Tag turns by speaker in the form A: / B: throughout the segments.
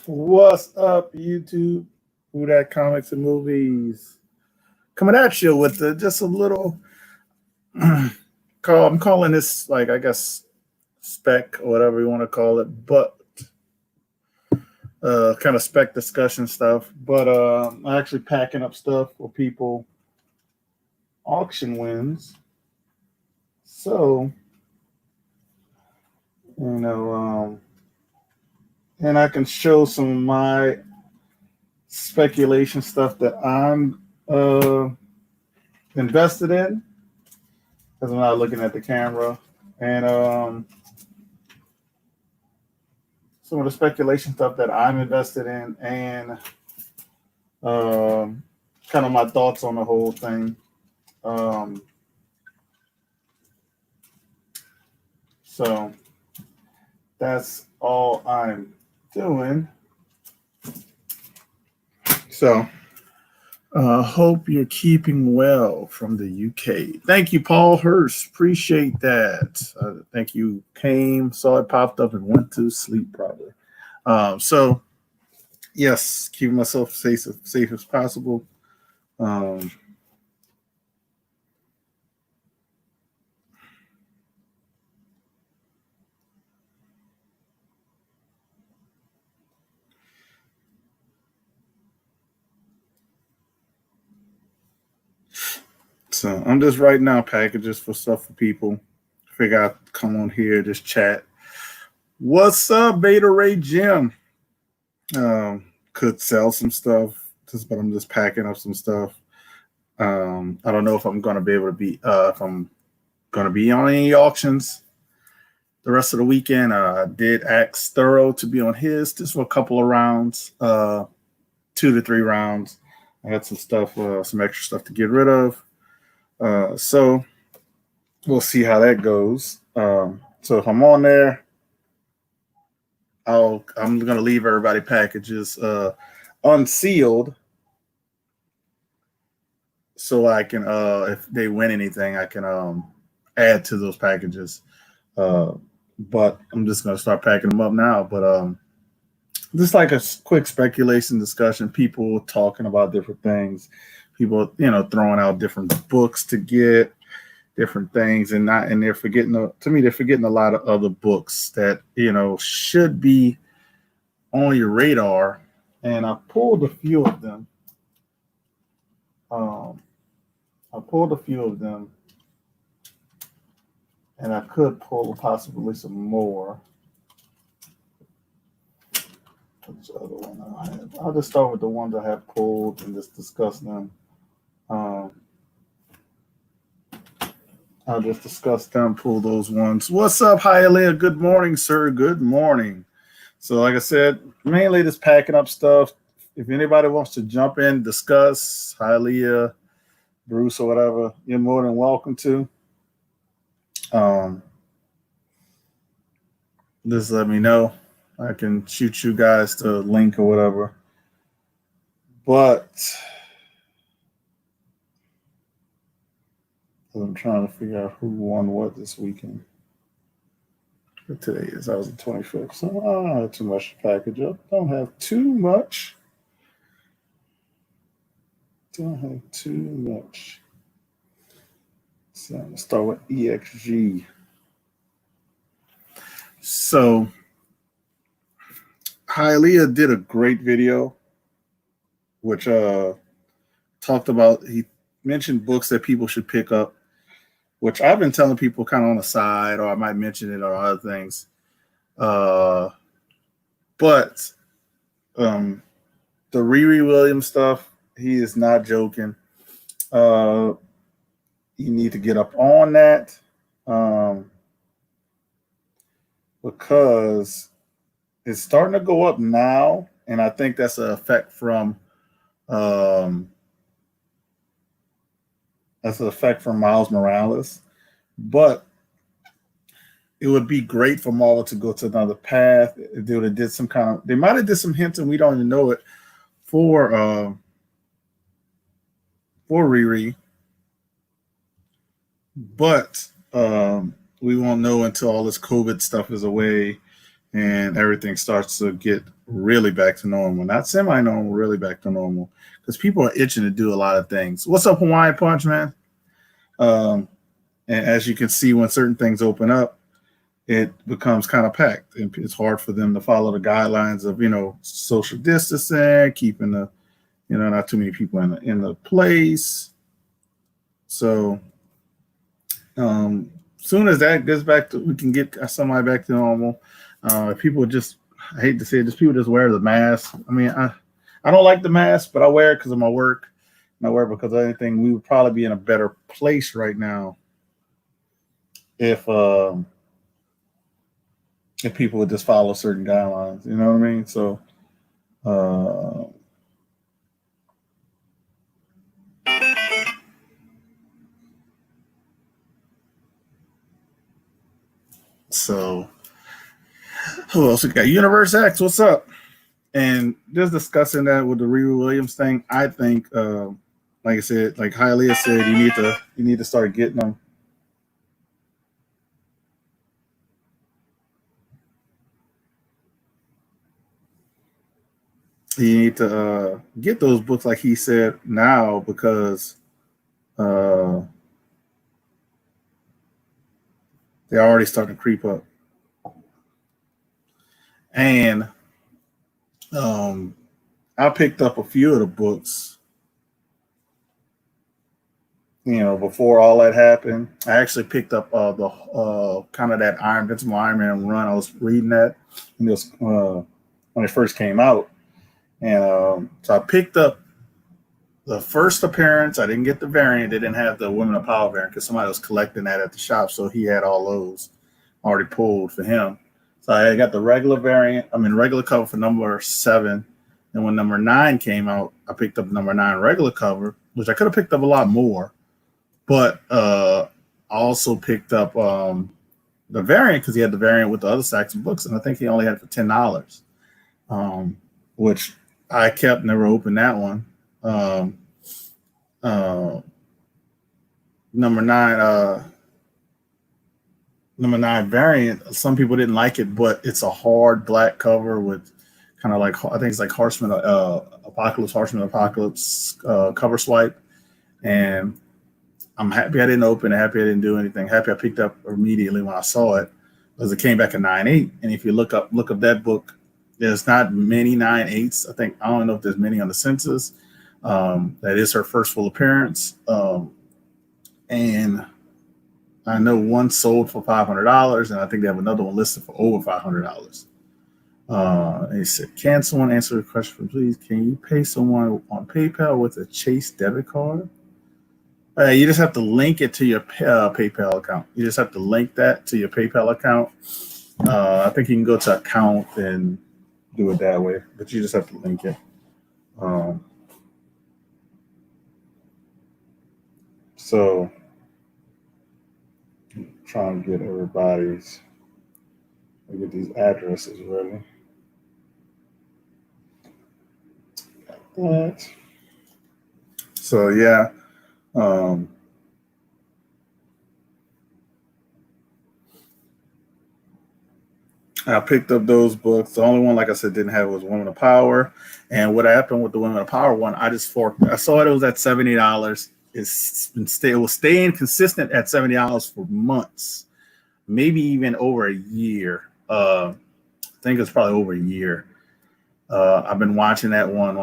A: What's up, YouTube? Who that comics and movies? Coming at you with just a little call. I'm calling this like I guess spec or whatever you want to call it, but kind of spec discussion stuff. But I'm actually packing up stuff for people auction wins. So you know, and I can show some of my speculation stuff that I'm invested in because I'm not looking at the camera, and some of the speculation stuff that I'm invested in, and kind of my thoughts on the whole thing. So that's all I'm doing. So hope you're keeping well from the UK. Thank you, Paul Hurst. Appreciate that. Thank you. Came, saw it popped up, and went to sleep probably. So yes, keeping myself safe as possible. So I'm just writing out packages for stuff for people. Figure out come on here, just chat. What's up, Beta Ray Jim? Could sell some stuff, but I'm just packing up some stuff. I don't know if I'm going to be able to be if I'm going to be on any auctions the rest of the weekend. I did ask Thorough to be on his just for a couple of rounds, 2 to 3 rounds. I had some stuff, some extra stuff to get rid of. So we'll see how that goes. So if I'm on there, I'm going to leave everybody packages unsealed, so I can, if they win anything, I can add to those packages. But I'm just going to start packing them up now. But just like a quick speculation discussion, people talking about different things, people throwing out different books to get, different things, and they're forgetting. To me, they're forgetting a lot of other books that should be on your radar. And I pulled a few of them. And I could pull possibly some more. Which other one I have? I'll just start with the ones I have pulled and just discuss them. I'll just discuss them, pull those ones. What's up, Hialeah? Good morning, sir. Good morning. So like I said, mainly just packing up stuff. If anybody wants to jump in, discuss, Hialeah, Bruce, or whatever, you're more than welcome to. Just let me know. I can shoot you guys the link or whatever. But I'm trying to figure out who won what this weekend. What today is? That was the 25th. So I don't have too much to package up. Don't have too much. So I'm going to start with EXG. So Hialeah did a great video, which talked about, he mentioned books that people should pick up, which I've been telling people kind of on the side, or I might mention it or other things. But the Riri Williams stuff, he is not joking. You need to get up on that because it's starting to go up now, and I think that's an effect from Miles Morales. But it would be great for Marvel to go to another path. They would have did some kind of, they might have did some hints and we don't even know it for Riri. But we won't know until all this COVID stuff is away and everything starts to get really back to normal. Not semi-normal, really back to normal. Because people are itching to do a lot of things. What's up, Hawaiian Punch, man? Um, and as you can see, when certain things open up, it becomes kind of packed. And it's hard for them to follow the guidelines of, social distancing, keeping the, not too many people in the place. So soon as that gets back to, we can get somebody back to normal. People just, I hate to say it, just people just wear the mask. I mean, I don't like the mask, but I wear it because of my work. And I wear it because of anything. We would probably be in a better place right now if people would just follow certain guidelines. You know what I mean? So, uh, so who else we got? Universe X, what's up? And just discussing that with the Riri Williams thing, I think, like I said, like Hialeah said, you need to start getting them. You need to get those books, like he said, now because uh, they're already starting to creep up. And um, I picked up a few of the books, before all that happened. I actually picked up the kind of that Invincible Iron Man run. I was reading that and it was, when it first came out. And so I picked up the first appearance. I didn't get the variant. They didn't have the Women of Power variant because somebody was collecting that at the shop. So he had all those already pulled for him. So I got the regular variant. Regular cover for number 7. And when number 9 came out, I picked up number 9 regular cover, which I could have picked up a lot more. But I also picked up the variant because he had the variant with the other Saxon books. And I think he only had it for $10, which I kept, never opened that one. Number 9, number 9 variant. Some people didn't like it, but it's a hard black cover with kind of like, I think it's like Horseman Apocalypse cover swipe. And I'm happy I didn't open it, happy I didn't do anything, happy I picked up immediately when I saw it because it came back at 9.8. And if you look up that book, there's not many 9.8s. I don't know if there's many on the census. That is her first full appearance. And I know one sold for $500, and I think they have another one listed for over $500. He said, can someone answer the question, please? Can you pay someone on PayPal with a Chase debit card? You just have to link it to your PayPal account. You just have to link that to your PayPal account. I think you can go to account and do it that way, but you just have to link it. So I'm trying to get everybody's, get these addresses ready. Got that. So yeah. I picked up those books. The only one, like I said, didn't have was Women of Power. And what happened with the Women of Power one, I just forked. I saw it was at $70. It was staying consistent at $70 for months, maybe even over a year. I think it's probably over a year. I've been watching that one,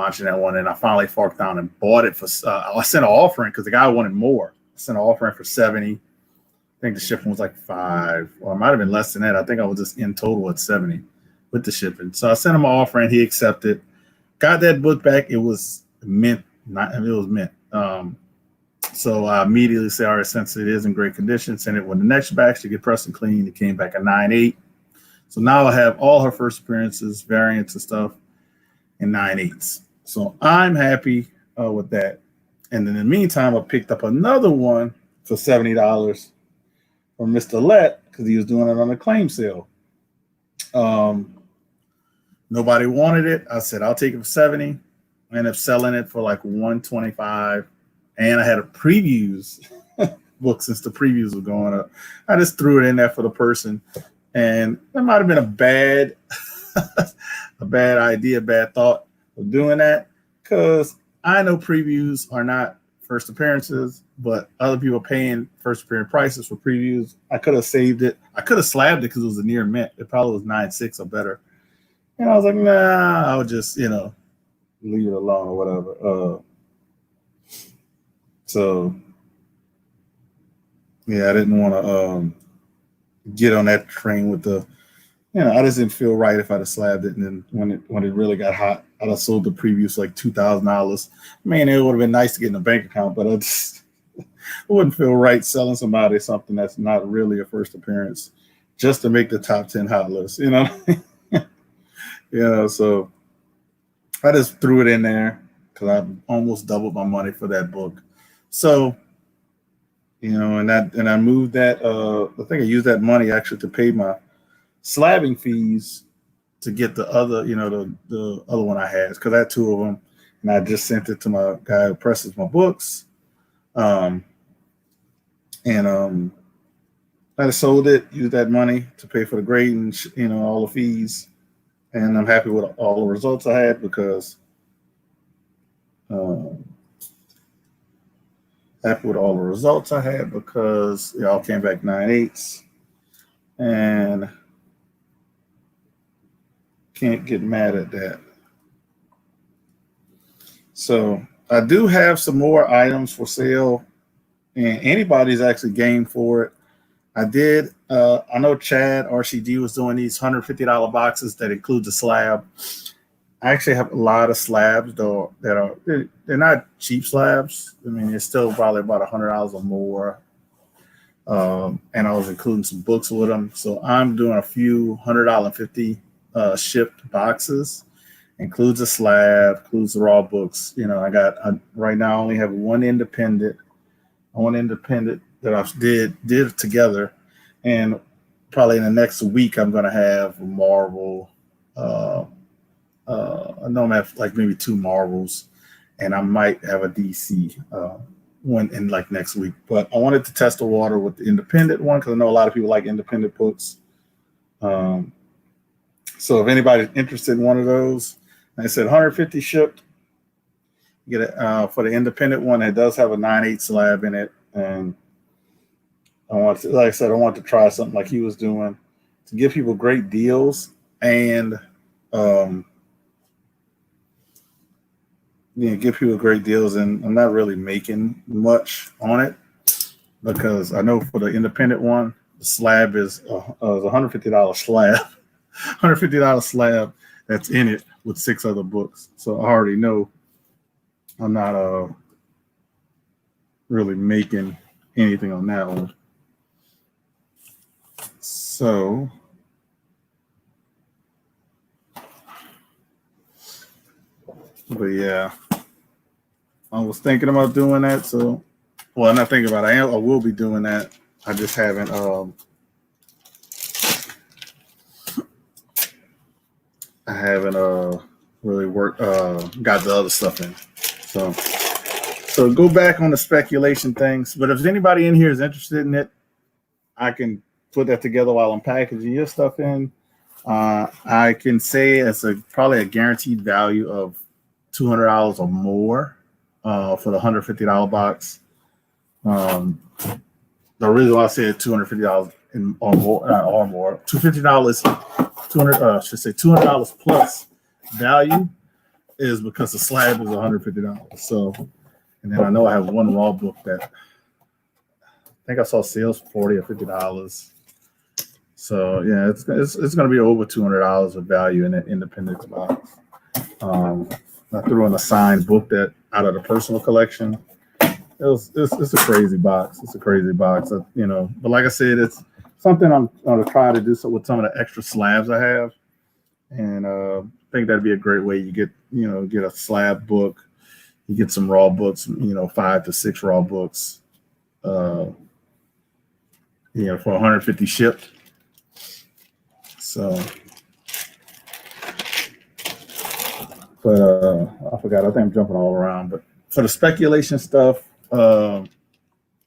A: and I finally forked down and bought it for. I sent an offering because the guy wanted more. I sent an offering for $70. I think the shipping was like $5, or it might have been less than that. I think I was just in total at $70 with the shipping. So I sent him an offer and he accepted. Got that book back. It was mint. It was mint. So I immediately said, all right, since it is in great condition, send it when the next batch to get pressed and clean. It came back at 9.8. So now I have all her first appearances, variants and stuff in 9.8s. So I'm happy with that. And then in the meantime, I picked up another one for $70 from Mr. Let because he was doing it on a claim sale. Nobody wanted it. I said, I'll take it for $70. I ended up selling it for like $125. And I had a previews book since the previews were going up. I just threw it in there for the person. And that might have been a bad, a bad idea, bad thought of doing that, because I know previews are not first appearances, but other people are paying first appearance prices for previews. I could have saved it. I could have slabbed it because it was a near mint. It probably was 9.6 or better. And I was like, nah, I'll just, leave it alone or whatever. So yeah, I didn't want to get on that train with the, I just didn't feel right if I'd have slabbed it. And then when it really got hot, I'd have sold the previews like $2,000. Man, it would have been nice to get in a bank account, but it wouldn't feel right selling somebody something that's not really a first appearance just to make the top 10 hot list, So I just threw it in there because I almost doubled my money for that book. So, and I moved that. I think I used that money actually to pay my slabbing fees to get the other, the other one I had, because I had two of them, and I just sent it to my guy who presses my books. I just sold it, used that money to pay for the grading, all the fees. And I'm happy with all the results I had because it all came back 9.8s, and can't get mad at that. So I do have some more items for sale, and anybody's actually game for it. I did. I know Chad RCG was doing these $150 boxes that include the slab. I actually have a lot of slabs though they're not cheap slabs. I mean, it's still probably about $100 or more. And I was including some books with them. So I'm doing a few $100.50 shipped boxes. Includes a slab, includes the raw books. Right now I only have one independent that I did together, and probably in the next week I'm gonna have a Marvel. I know I'm have like maybe two Marvels, and I might have a DC one in like next week. But I wanted to test the water with the independent one because I know a lot of people like independent books. So if anybody's interested in one of those, like I said 150 shipped. Get it for the independent one. It does have a 9.8 slab in it, and I want to try something like he was doing to give people great deals and give people great deals. And I'm not really making much on it because I know for the independent one, the slab is a $150 slab, $150 slab that's in it with 6 other books. So I already know I'm not really making anything on that one. So but yeah, I was thinking about doing that. So, well, not thinking about it. I will be doing that. I just haven't really got the other stuff in. So go back on the speculation things. But if anybody in here is interested in it, I can put that together while I'm packaging your stuff in. I can say it's probably a guaranteed value of $200 or more for the $150 box. The reason why I said $250 or more, $200 plus value is because the slab is $150. So, and then I know I have one raw book that I think I saw sales for $40 or $50. So yeah, it's going to be over $200 of value in an independent box. I threw in a signed book that out of the personal collection. It's a crazy box. It's a crazy box, But like I said, it's something I'm going to try to do with some of the extra slabs I have, and I think that'd be a great way. You get a slab book, you get some raw books, 5 to 6 raw books, for 150 shipped. So, but I forgot. I think I'm jumping all around. But for the speculation stuff, like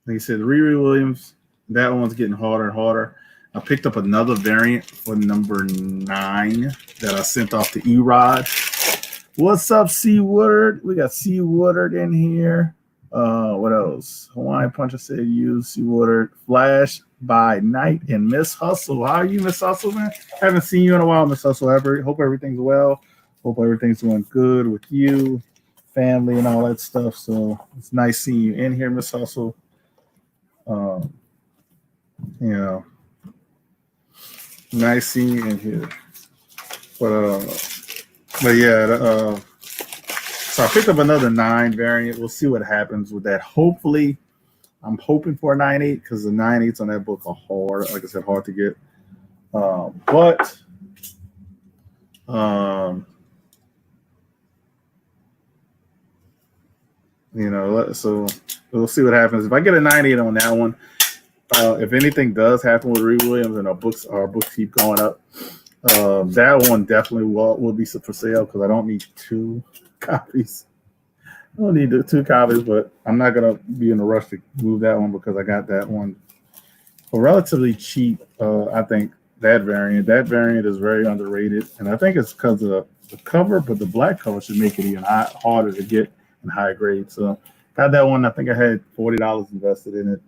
A: you said, Riri Williams, that one's getting harder and harder. I picked up another variant for number 9 that I sent off to Erod. What's up, C. Woodard? We got C. Woodard in here. What else? Hawaiian Punch, I said use C. Woodard. Flash by Night and Miss Hustle. How are you, Miss Hustle, man? Haven't seen you in a while, Miss Hustle. Hope everything's well. Hope everything's going good with you, family, and all that stuff. So it's nice seeing you in here, Miss Hustle. Nice seeing you in here. But yeah, so I picked up another 9 variant. We'll see what happens with that. Hopefully, I'm hoping for a 9.8 because the 9.8s on that book are hard. Like I said, hard to get. So we'll see what happens. If I get a 9.8 on that one, if anything does happen with Reed Williams and our books keep going up, that one definitely will be for sale because I don't need 2 copies. I don't need 2 copies, but I'm not going to be in a rush to move that one because I got that one for relatively cheap. I think that variant is very underrated, and I think it's because of the cover, but the black cover should make it even harder to get in high grade. So got that one. I think I had $40 invested in it.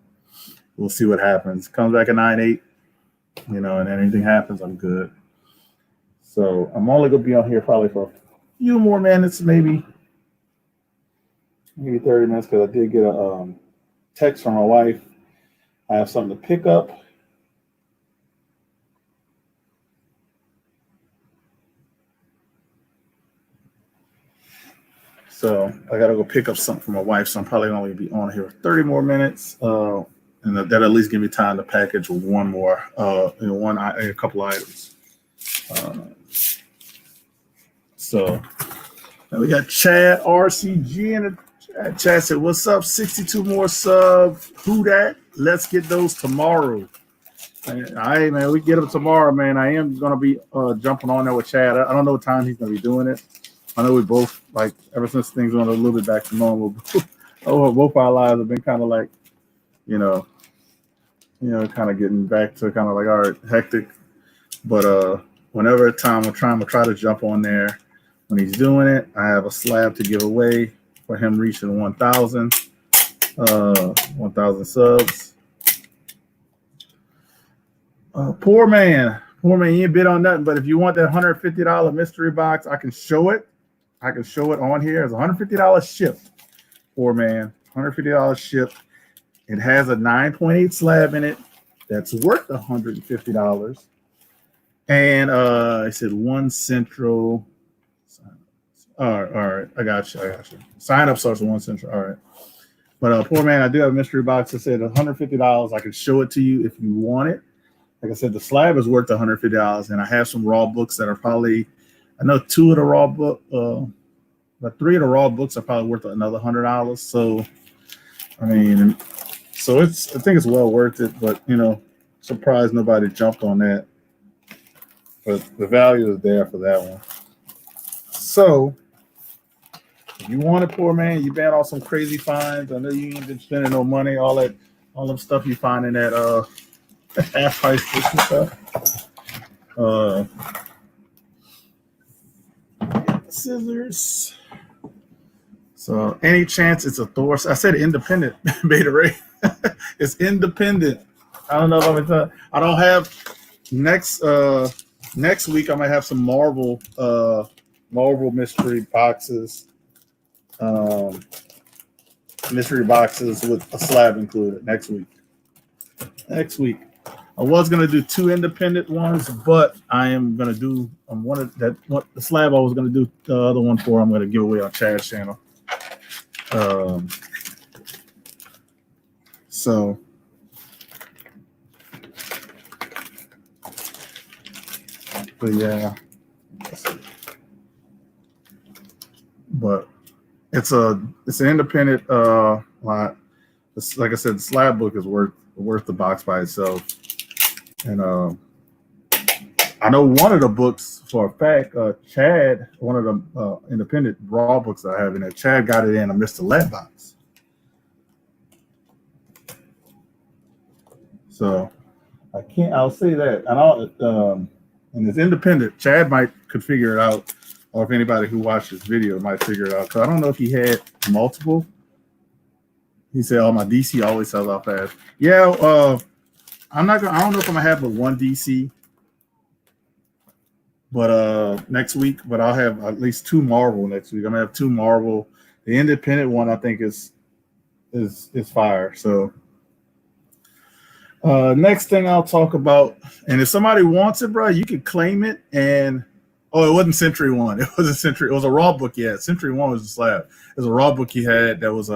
A: We'll see what happens. Comes back at 9.8, and anything happens, I'm good. So I'm only going to be on here probably for a few more minutes, maybe 30 minutes, because I did get a text from my wife. I have something to pick up. So I got to go pick up something from my wife, so I'm probably only be on here 30 more minutes. And that at least give me time to package one more, a couple items. So we got Chad RCG in the chat. Said, "What's up? 62 more subs. Who that? Let's get those tomorrow." All right, man. We get them tomorrow, man. I am gonna be jumping on there with Chad. I don't know what time he's gonna be doing it. I know we both ever since things went a little bit back to normal. Both our lives have been kind of like, kind of getting back to kind of like, all right, hectic. But whenever time I'm trying to try to jump on there when he's doing it. I have a slab to give away for him reaching 1,000 subs. Poor man, you ain't bid on nothing. But if you want that $150 mystery box, I can show it. On here. It's $150 shipped. Poor man, $150 shipped. It has a 9.8 slab in it that's worth $150. And I said one central. All right. I got you. Sign up starts with one central. All right. But poor man, I do have a mystery box that said $150. I can show it to you if you want it. Like I said, the slab is worth $150, and I have some raw books that are probably, I know 2 of the raw book, but 3 of the raw books are probably worth another $100. So, I mean, I think it's well worth it. But surprised nobody jumped on that. But the value is there for that one. So, if you want it, poor man, you been on some crazy finds. I know you ain't been spending no money. All them stuff you find in that half price books and stuff. Scissors. So, any chance it's a Thor? I said independent, Beta Ray. It's independent. I don't know if I'm gonna tell. I don't have next week. I'm gonna have some Marvel mystery boxes. Mystery boxes with a slab included next week. I was gonna do 2 independent ones, but I am gonna do the slab I was gonna do the other one for. I'm gonna give away on Chad's channel. So. But yeah, but it's an independent lot. Like I said, the slab book is worth the box by itself. And I know one of the books for a fact, Chad, one of the independent raw books I have in there, Chad got it in a Mr. Let box. So I can't. I'll say that. And it's independent. Chad could figure it out, or if anybody who watched this video might figure it out. Because I don't know if he had multiple. He said, "Oh, my DC always sells out fast." Yeah. I'm not gonna. I don't know if I'm gonna have but one DC, but next week. But I'll have at least two Marvel next week. I'm gonna have two Marvel. The independent one I think is fire. So. Next thing I'll talk about, and if somebody wants it, bro, you can claim it. And it wasn't Century One. It was a Century. It was a raw book he had. Century One was a slab. It was a raw book he had that was it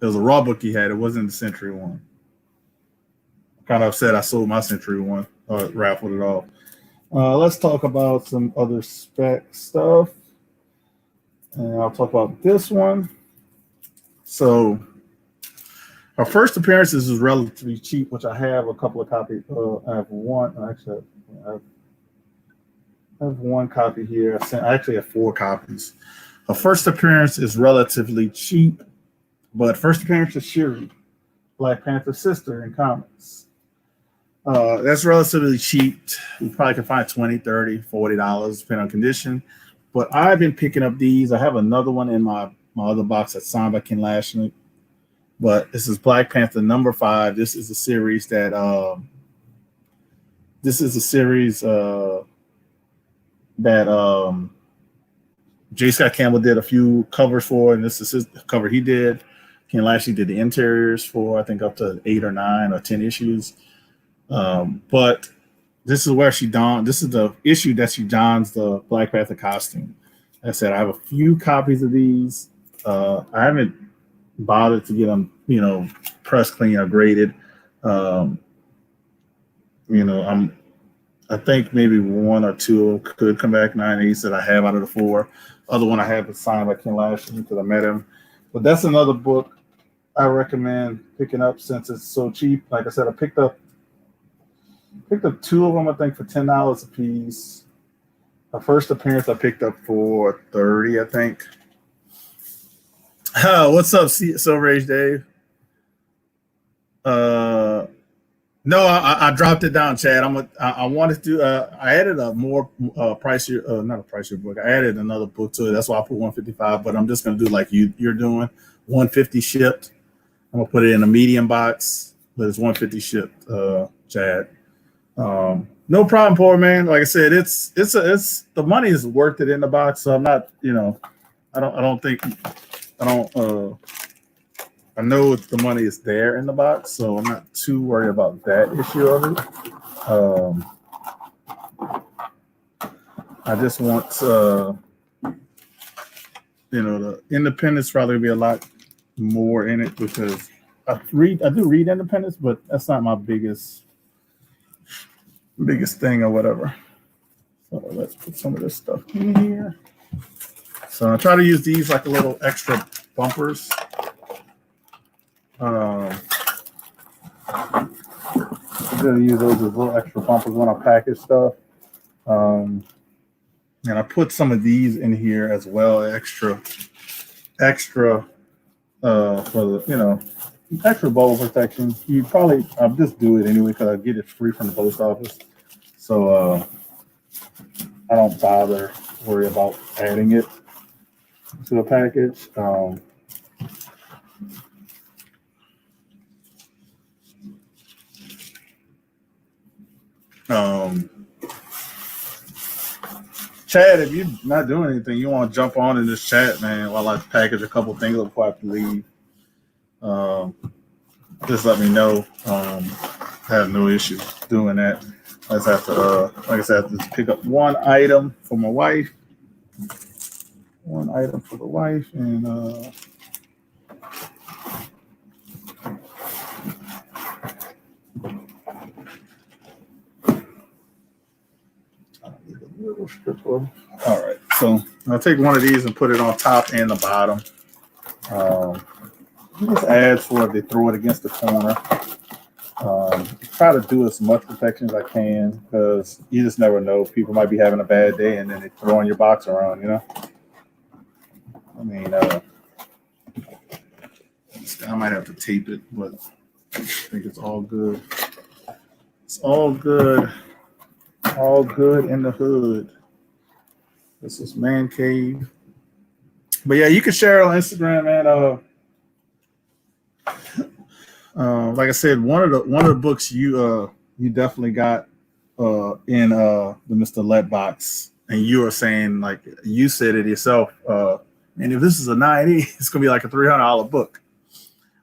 A: was a raw book he had. It wasn't the Century One. I'm kind of upset I sold my Century One. Raffled it off. Let's talk about some other spec stuff. And I'll talk about this one. So, our first appearances is relatively cheap, which I have a couple of copies. I have one. Actually, I have one copy here. I actually have 4 copies. Her first appearance is relatively cheap, but first appearance is Shuri, Black Panther's sister in comics. That's relatively cheap. You probably can find $20, $30, $40, depending on condition. But I've been picking up these. I have another one in my other box that's signed by Ken Lashnick. But this is Black Panther #5. This is a series that J. Scott Campbell did a few covers for, and this is his cover he did. Ken Lashnick did the interiors for, I think, up to 8 or 9 or 10 issues. But this is where she donned. This is the issue that she dons the Black Panther costume. Like I said, I have a few copies of these. I haven't bothered to get them, pressed clean or graded. I think maybe 1 or 2 could come back 9/8 that I have out of the 4. Other one I have is signed by Ken Lashnick because I met him. But that's another book I recommend picking up since it's so cheap. Like I said, I picked up 2 of them, I think, for $10 a piece. My first appearance I picked up for $30, I think. What's up, Silver Age Dave? No, I dropped it down, Chad. I wanted to. I added a more pricier, not a pricier book. I added another book to it. That's why I put $155. But I'm just gonna do like you're doing, $150 shipped. I'm gonna put it in a medium box, but it's $150 shipped, Chad. No problem, poor man. Like I said, it's the money is worth it in the box. So I'm not, I know the money is there in the box, so I'm not too worried about that issue of it. I just want, the independence probably be a lot more in it because I do read independence, but that's not my biggest thing or whatever. So let's put some of this stuff in here. So I try to use these like a little extra bumpers. I'm gonna use those as little extra bumpers when I package stuff. And I put some of these in here as well, extra for the extra bubble protection. I'll just do it anyway because I get it free from the post office. So I don't worry about adding it to the package. Chad, if you're not doing anything, you want to jump on in this chat, man, while I package a couple things before I have to leave. Just let me know. I have no issue doing that. I just have to, like I said, I have to pick up one item for my wife. One item for the wife, and little strip of. All right, so I'll take one of these and put it on top and the bottom. Just adds for if they throw it against the corner. Try to do as much protection as I can because you just never know. People might be having a bad day and then they throwing your box around, I mean, I might have to tape it, but I think it's all good. It's all good. All good in the hood. This is Man Cave. But yeah, you can share it on Instagram, man. Like I said, one of the books you definitely got in the Mr. Let box, and you were saying, like you said it yourself, and if this is a 9.8, it's gonna be like a $300 book.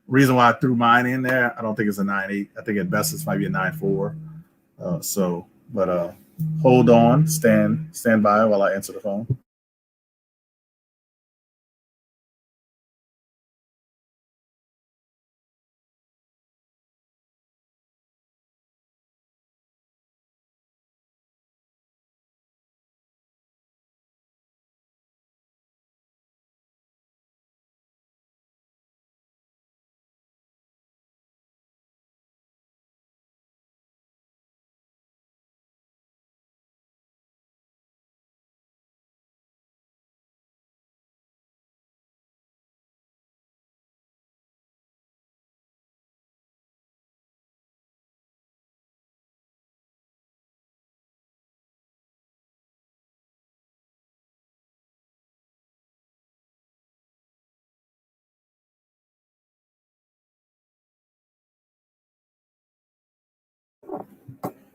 A: Reason why I threw mine in there, I don't think it's a 9.8. I think at best it might be a 9.4. But hold on, stand by while I answer the phone.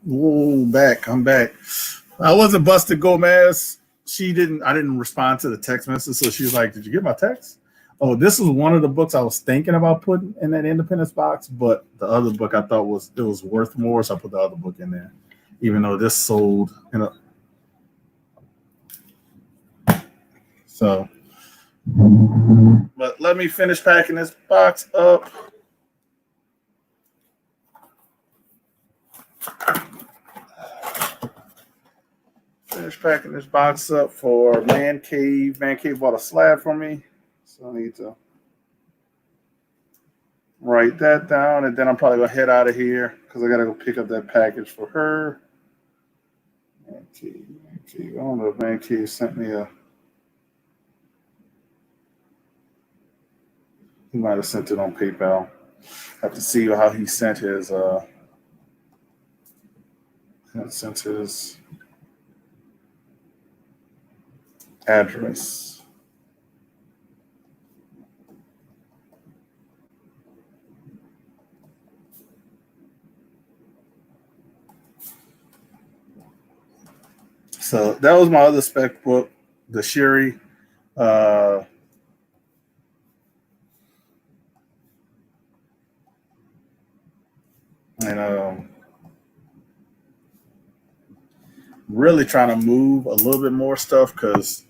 A: Whoa, back. I'm back. I wasn't busted Gomez. I didn't respond to the text message, so she was like, "Did you get my text?" Oh, this was one of the books I was thinking about putting in that Independence box, but the other book I thought was worth more, so I put the other book in there. Even though this sold, so. But let me finish packing this box up. Finish packing this box up for Man Cave. Man Cave bought a slab for me, so I need to write that down, and then I'm probably gonna head out of here because I gotta go pick up that package for her. Man Cave, Man Cave. I don't know if Man Cave sent me a. He might have sent it on PayPal. I have to see how he sent his. Sent his address. So that was my other spec book, the Shiri. Uh, and really trying to move a little bit more stuff because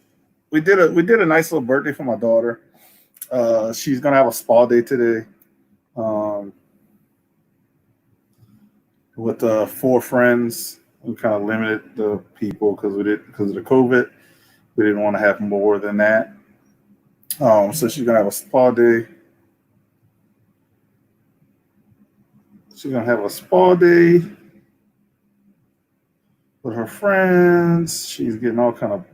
A: we did a nice little birthday for my daughter. She's gonna have a spa day today. Um, with four friends. We kind of limited the people because of the COVID. We didn't want to have more than that. So she's gonna have a spa day. She's gonna have a spa day with her friends. She's getting all kind of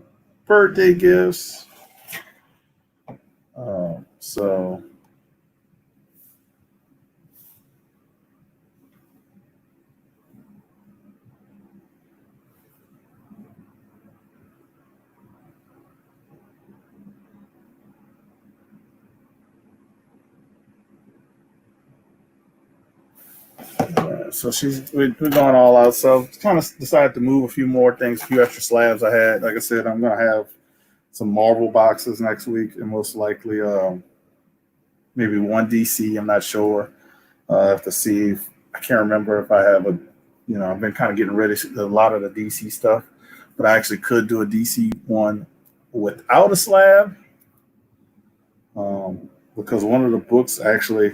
A: birthday gifts. So we're going all out. So kind of decided to move a few more things, a few extra slabs I had. Like I said, I'm gonna have some Marvel boxes next week, and most likely maybe one DC. I'm not sure. I have to see. I can't remember if I have a. I've been kind of getting rid of a lot of the DC stuff, but I actually could do a DC one without a slab. Because one of the books actually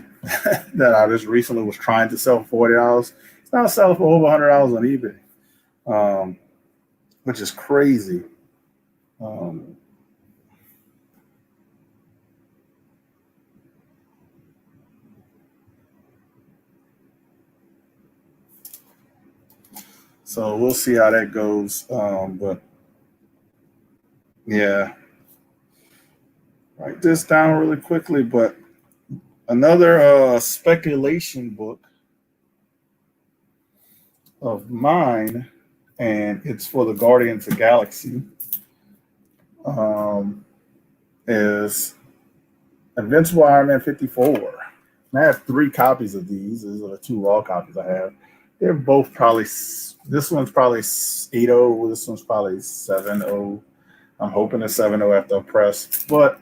A: that I just recently was trying to sell for $40, it's now selling for over $100 on eBay, which is crazy. Um, so we'll see how that goes. But yeah, write this down really quickly. But Another speculation book of mine, and it's for the Guardians of the Galaxy, um, is Invincible Iron Man 54. And I have 3 copies of these. These are the 2 raw copies I have. They're both probably, this one's probably 8.0, this one's probably 7.0. I'm hoping a 7.0 after a press, but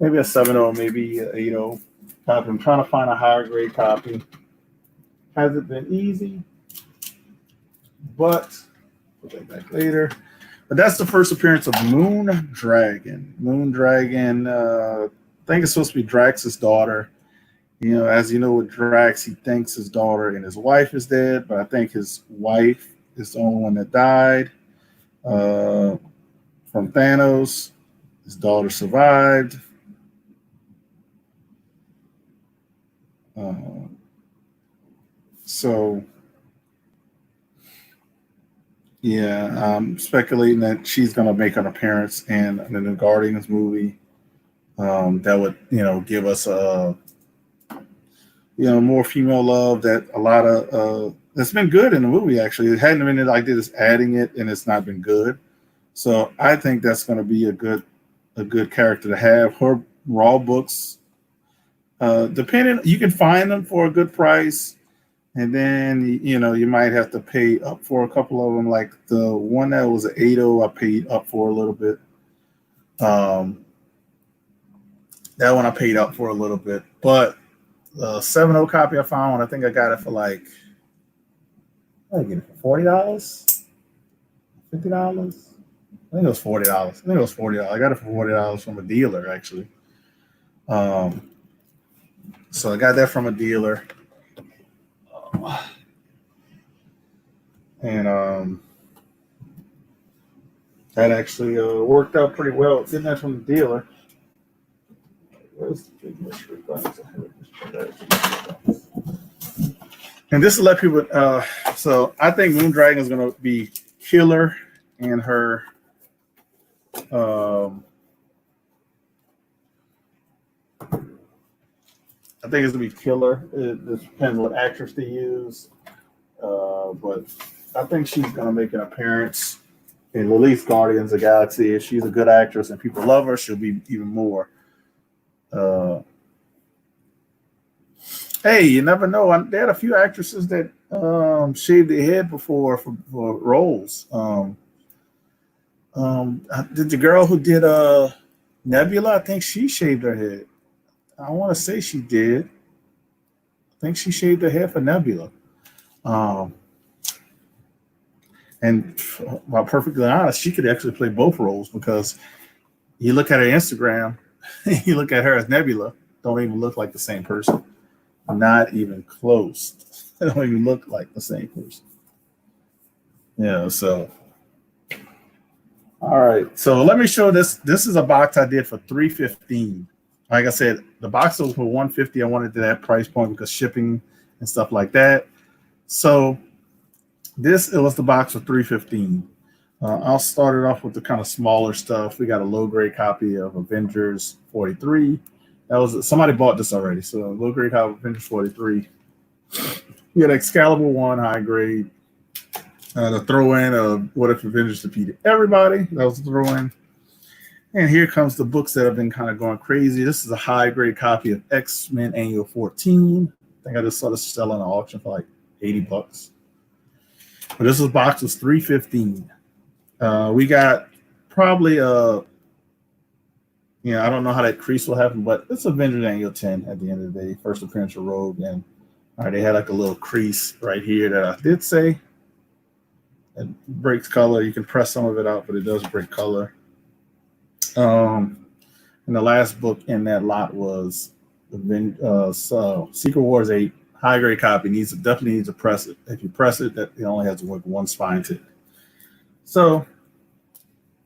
A: maybe a 7.0, maybe a 8.0 copy. I'm trying to find a higher grade copy. Hasn't been easy, but we'll get back later. But that's the first appearance of Moon Dragon. Moon Dragon, I think it's supposed to be Drax's daughter. You know, as you know, with Drax, he thinks his daughter and his wife is dead, but I think his wife is the only one that died from Thanos. His daughter survived. So, yeah, I'm speculating that she's going to make an appearance in the new Guardians movie. That would, give us more female love that a lot of that's been good in the movie. Actually, it hadn't been like they just adding it, and it's not been good. So I think that's going to be a good character to have. Her raw books, depending, you can find them for a good price, and then you might have to pay up for a couple of them. Like the one that was an 8.0, I paid up for a little bit. That one I paid up for a little bit, but the 7.0 copy I found, I think I got it for like, I get it for $40, $50. I think it was $40. I got it for $40 from a dealer, actually. So I got that from a dealer, and that actually worked out pretty well. Getting that from the dealer. Where's the big mystery box? And this will let people. So I think Moon Dragon is going to be killer in her. I think it's gonna be killer. It depends what actress they use, but I think she's gonna make an appearance in at least Guardians of the Galaxy. If she's a good actress and people love her, she'll be even more. Hey, you never know. They had a few actresses that shaved their head before for roles. Did the girl who did Nebula? I think she shaved her head. I want to say she did. I think she shaved her head for Nebula. And while perfectly honest, she could actually play both roles because you look at her Instagram, you look at her as Nebula, don't even look like the same person. Not even close. They don't even look like the same person. Yeah, so. All right. So let me show this. This is a box I did for $315. Like I said, the box was for $150. I wanted that price point because shipping and stuff like that. So it was the box for $315. I'll start it off with the kind of smaller stuff. We got a low grade copy of Avengers 43. That was somebody bought this already. So low grade copy of Avengers 43. We got Excalibur 1 high grade. The throw in of What If Avengers Defeated Everybody. That was the throw in. And here comes the books that have been kind of going crazy. This is a high grade copy of X-Men Annual 14. I think I just saw this sell on an auction for like $80. But this box was $315. We got probably I don't know how that crease will happen, but it's Avengers Annual 10 at the end of the day. First appearance of Rogue, and they had like a little crease right here that I did say. It breaks color. You can press some of it out, but it does break color. And the last book in that lot was Secret Wars 8, high grade copy. Definitely needs to press it. If you press it, it only has to work one spine tick. So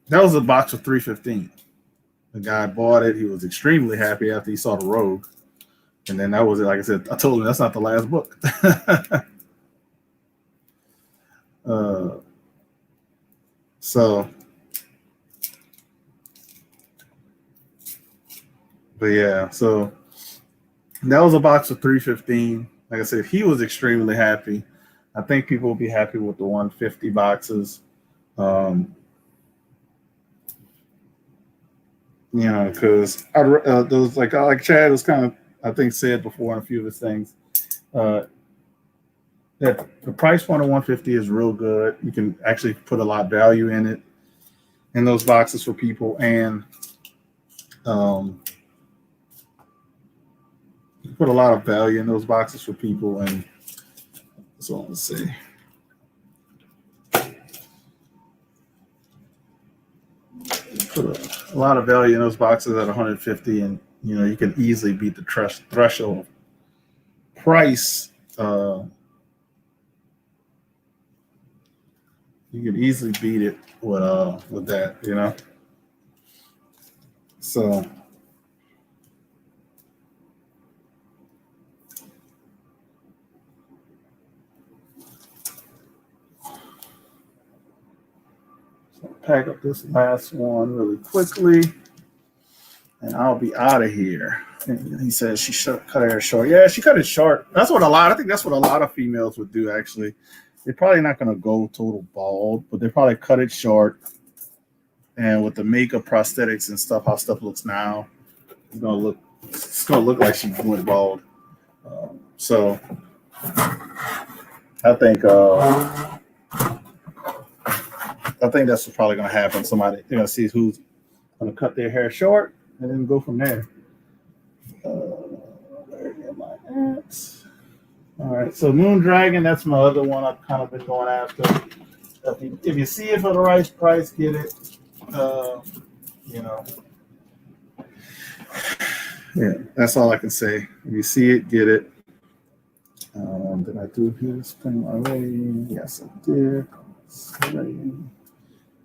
A: that was a box for $315. The guy bought it. He was extremely happy after he saw the Rogue. And then that was it. Like I said, I told him that's not the last book. But yeah, so That was a box of 315. Like I said, he was extremely happy. I think people will be happy with the 150 boxes. Um, because those like Chad was kind of, I think, said before in a few of his things, uh, that the price point of 150 is real good. You can actually put a lot of value in those boxes for people, and um, you put a lot of value in those boxes for people. And so let's see. Put a lot of value in those boxes at 150, and you can easily beat the threshold price. You can easily beat it with that. So pack up this last one really quickly, and I'll be out of here. And he says she cut her hair short. Yeah, she cut it short. I think that's what a lot of females would do, actually. They're probably not going to go total bald, but they probably cut it short. And with the makeup, prosthetics, and stuff, how stuff looks now, it's gonna look like she went bald. So I think that's what's probably gonna happen. They're gonna see who's gonna cut their hair short, and then go from there. Where am I at? All right, so Moon Dragon, that's my other one I've kind of been going after. If you see it for the right price, get it. Yeah, that's all I can say. If you see it, get it. Did I do his thing already? Yes, I did.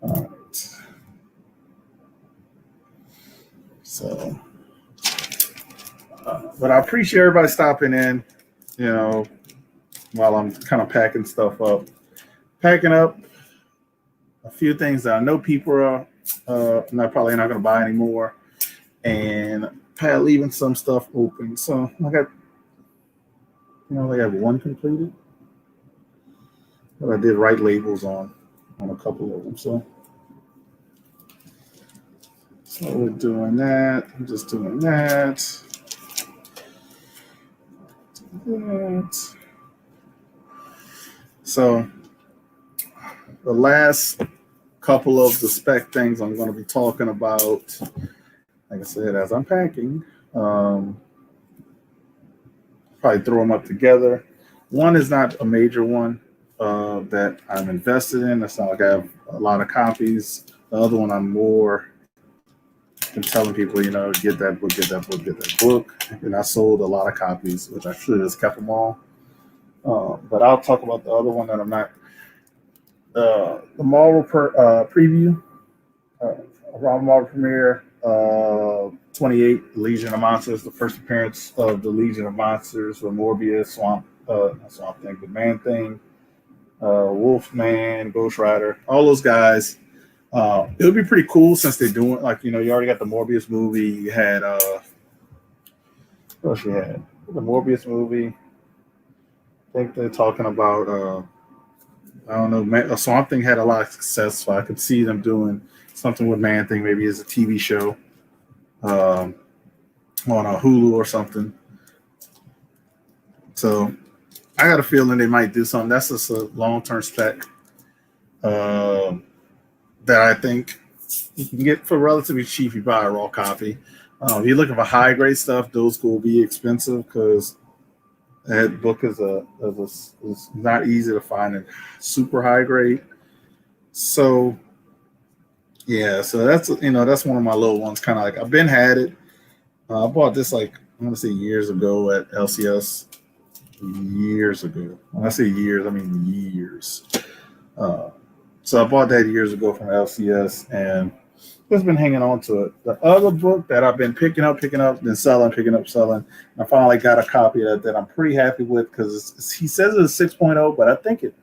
A: All right. So, but I appreciate everybody stopping in, while I'm kind of packing stuff up. Packing up a few things that I know people are probably not going to buy anymore, and leaving some stuff open. So I got, I have one completed, but I did write labels on a couple of them. So we're doing that. I'm just doing that. So the last couple of the spec things I'm going to be talking about, like I said, as I'm packing, probably throw them up together. One is not a major one that I'm invested in. It's not like I have a lot of copies. The other one I'm more than telling people, get that book. And I sold a lot of copies, which I should have just kept them all. But I'll talk about the other one that I'm not. The Marvel preview, Marvel premiere, 28, Legion of Monsters, the first appearance of the Legion of Monsters with Morbius, Swamp Thing, the Man Thing, Wolfman, Ghost Rider, all those guys. It would be pretty cool since they're doing, you already got the Morbius movie. You had what else you had? The Morbius movie. I think they're talking about I don't know. Swamp Thing had a lot of success, so I could see them doing something with Man Thing, maybe as a TV show on a Hulu or something. So I got a feeling they might do something. That's just a long-term spec that I think you can get for relatively cheap if you buy a raw copy. If you're looking for high-grade stuff, those will be expensive because that book is not easy to find in super high grade. So yeah, so that's one of my little ones. Kind of like I've been had it. I bought this I want to say years ago at LCS. Years ago. When I say years, I mean years. So I bought that years ago from LCS and just been hanging on to it. The other book that I've been picking up, then selling, picking up, selling. I finally got a copy of that I'm pretty happy with because he says it's a 6.0, but I think it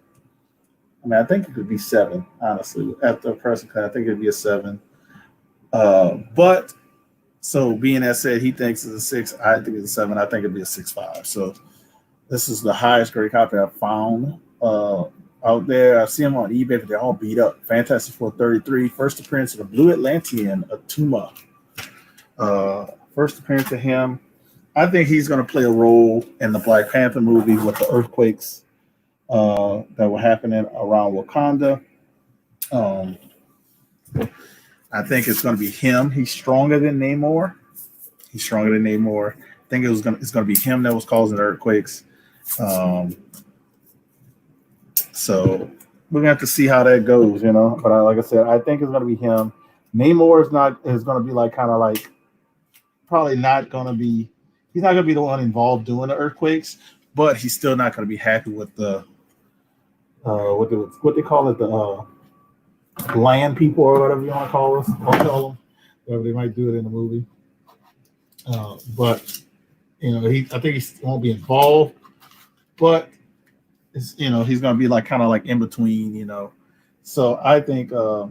A: could be 7, honestly. After a person, I think it'd be a 7. But So being that said, he thinks it's a 6. I think it's a 7. I think it'd be a 6.5. So this is the highest grade copy I've found out there. I see them on eBay, but they're all beat up. Fantastic Four 33, first appearance of the Blue Atlantean, Atuma. First appearance of him. I think he's going to play a role in the Black Panther movie with the earthquakes that were happening around Wakanda. I think it's going to be him. He's stronger than Namor. I think it's going to be him that was causing the earthquakes. So we're gonna have to see how that goes, you know. But like I said, I think it's gonna be him. Namor is gonna be like kind of like probably not gonna be. He's not gonna be the one involved doing the earthquakes, but he's still not gonna be happy with the what they call it, the land people or whatever you want to call us. I'll call them whatever they might do it in the movie. But you know, I think he won't be involved, but you know, he's going to be like kind of like in between, you know. So I think, you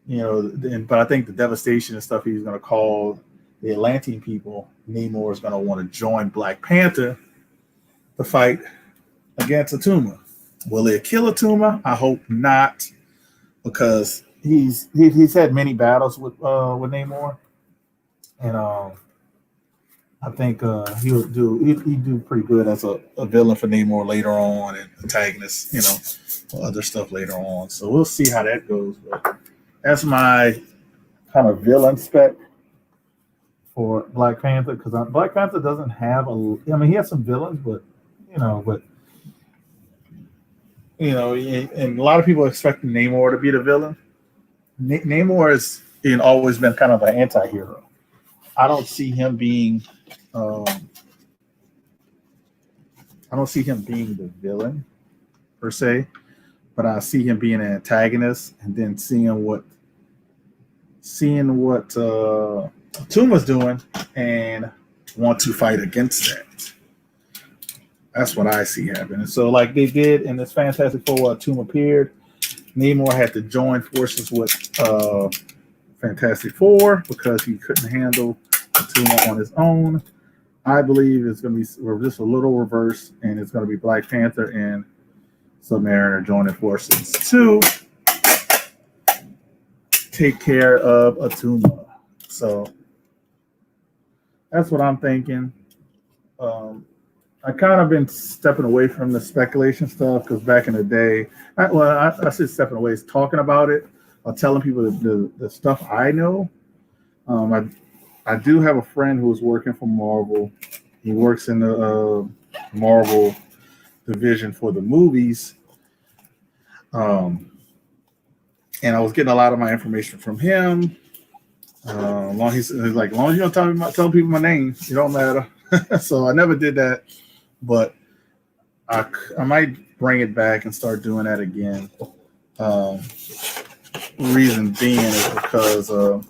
A: know, but I think the devastation and stuff he's going to call the Atlantean people, Namor is going to want to join Black Panther to fight against Atuma. Will it kill Atuma? I hope not, because he's had many battles with Namor, and I think he'd do pretty good as a villain for Namor later on and antagonist, you know, other stuff later on. So we'll see how that goes. But that's my kind of villain spec for Black Panther, because Black Panther doesn't have he has some villains, but and a lot of people expect Namor to be the villain. Namor has always been kind of an anti-hero. I don't see him being the villain per se, but I see him being an antagonist, and then seeing what Tuma's doing and want to fight against that. That's what I see happening. So, like they did in this Fantastic Four, Tuma appeared. Namor had to join forces with Fantastic Four because he couldn't handle Tuma on his own. I believe it's going to be just a little reverse, and it's going to be Black Panther and Submariner joining forces to take care of Atuma. So that's what I'm thinking. I kind of been stepping away from the speculation stuff because back in the day, I said stepping away is talking about it or telling people the stuff I know. I do have a friend who is working for Marvel. He works in the Marvel division for the movies. And I was getting a lot of my information from him. He's like, as long as you don't tell people my name, it don't matter. So I never did that, but I might bring it back and start doing that again. Reason being is because I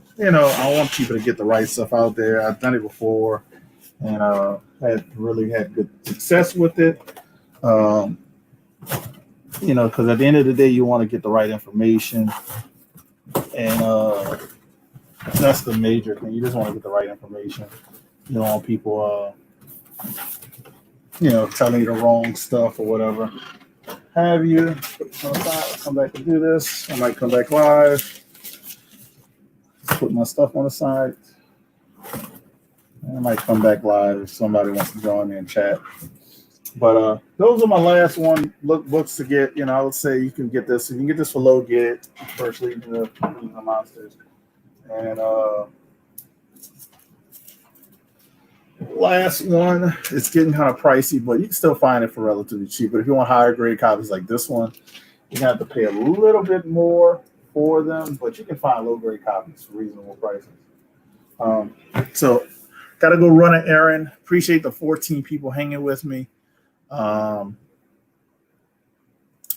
A: want people to get the right stuff out there. I've done it before, and had good success with it. Because at the end of the day, you want to get the right information, and that's the major thing. You just want to get the right information. You don't want people, telling you the wrong stuff or whatever. Have you? Come back and do this. I might come back live. Put my stuff on the side. I might come back live if somebody wants to join me and chat. But those are my last books to get. I would say you can get this. You can get this for low, get it. First Legion of the Monsters. And last one, it's getting kind of pricey, but you can still find it for relatively cheap. But if you want higher grade copies like this one, you're going to have to pay a little bit more for them, but you can find low grade copies for reasonable prices. So got to go run an errand. Appreciate the 14 people hanging with me. And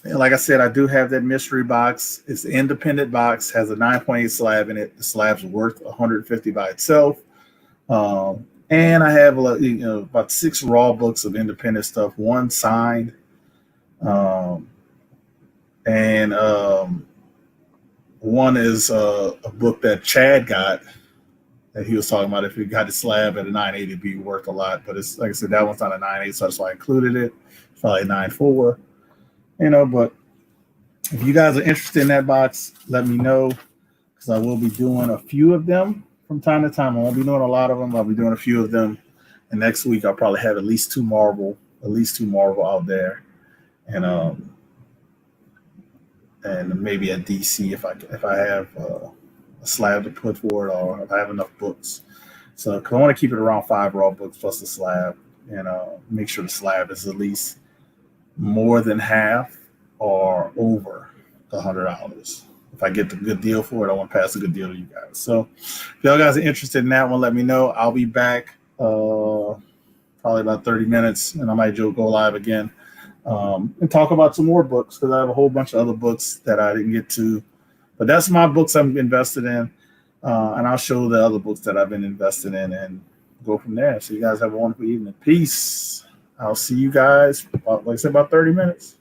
A: like I said, I do have that mystery box. It's an independent box, has a 9.8 slab in it. The slab's worth $150 by itself. And I have about 6 raw books of independent stuff, one signed, and one is a book that Chad got that he was talking about. If you got the slab at a 9.8, it'd be worth a lot. But it's like I said, that one's not a 9.8, so that's why I included it. It's probably a 9.4, But if you guys are interested in that box, let me know, because I will be doing a few of them from time to time. I won't be doing a lot of them. I'll be doing a few of them. And next week I'll probably have at least two Marvel out there, and maybe a DC if I have a slab to put forward, or if I have enough books. So, because I want to keep it around 5 raw books plus the slab, and make sure the slab is at least more than half or over $100. If I get the good deal for it, I want to pass a good deal to you guys. So, if y'all guys are interested in that one, let me know. I'll be back probably about 30 minutes, and I might go live again and talk about some more books, because I have a whole bunch of other books that I didn't get to. But that's my books I'm invested in, and I'll show the other books that I've been invested in and go from there. So you guys have a wonderful evening. Peace. I'll see you guys, like I said, about 30 minutes.